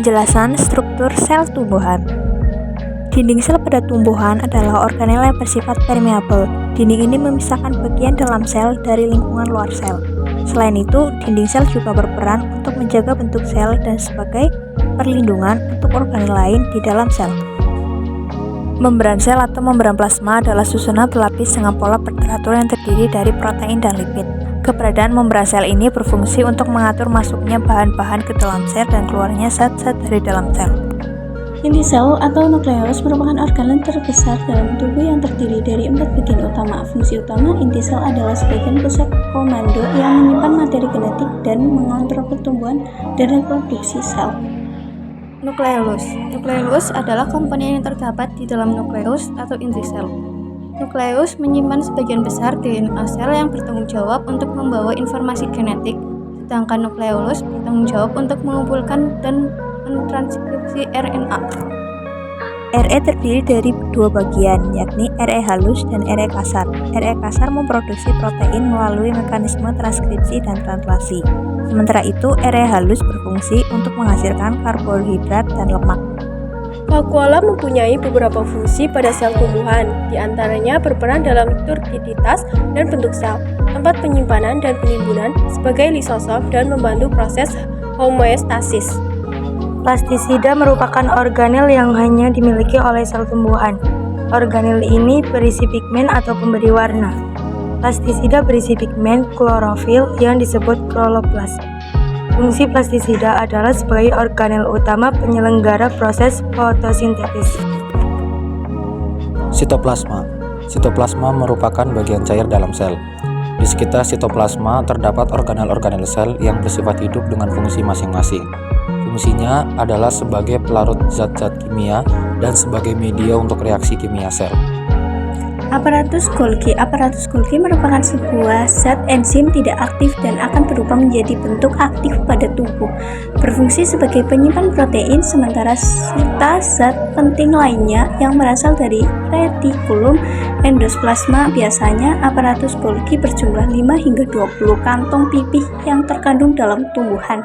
Penjelasan struktur sel tumbuhan. Dinding sel pada tumbuhan adalah organel yang bersifat permeabel. Dinding ini memisahkan bagian dalam sel dari lingkungan luar sel. Selain itu, dinding sel juga berperan untuk menjaga bentuk sel dan sebagai perlindungan untuk organel lain di dalam sel. Membran sel atau membran plasma adalah susunan berlapis dengan pola teratur yang terdiri dari protein dan lipid. Keberadaan membran sel ini berfungsi untuk mengatur masuknya bahan-bahan ke dalam sel dan keluarnya zat-zat dari dalam sel. Inti sel atau nukleus merupakan organel terbesar dalam tubuh yang terdiri dari 4 bagian utama. Fungsi utama inti sel adalah sebagai pusat komando yang menyimpan materi genetik dan mengontrol pertumbuhan dan reproduksi sel. Nukleus. Nukleus adalah komponen yang terdapat di dalam nukleus atau inti sel. Nukleus menyimpan sebagian besar DNA sel yang bertanggung jawab untuk membawa informasi genetik, sedangkan nukleolus bertanggung jawab untuk mengumpulkan dan mentranskripsi RNA. RE terdiri dari dua bagian, yakni RE halus dan RE kasar. RE kasar memproduksi protein melalui mekanisme transkripsi dan translasi. Sementara itu, RE halus berfungsi untuk menghasilkan karbohidrat dan lemak. Vakuola mempunyai beberapa fungsi pada sel tumbuhan, di antaranya berperan dalam turbiditas dan bentuk sel, tempat penyimpanan dan penimbunan sebagai lisosom dan membantu proses homeostasis. Plastisida merupakan organel yang hanya dimiliki oleh sel tumbuhan. Organel ini berisi pigmen atau pemberi warna. Plastisida berisi pigmen klorofil yang disebut kloroplas. Fungsi plastisida adalah sebagai organel utama penyelenggara proses fotosintesis. Sitoplasma. Sitoplasma merupakan bagian cair dalam sel. Di sekitar sitoplasma terdapat organel-organel sel yang bersifat hidup dengan fungsi masing-masing. Fungsinya adalah sebagai pelarut zat-zat kimia dan sebagai media untuk reaksi kimia sel. Aparatus Golgi. Aparatus Golgi merupakan sebuah zat enzim tidak aktif dan akan berubah menjadi bentuk aktif pada tubuh. Berfungsi sebagai penyimpan protein sementara serta zat penting lainnya yang berasal dari retikulum endosplasma. Biasanya aparatus Golgi berjumlah 5 hingga 20 kantong pipih yang terkandung dalam tumbuhan.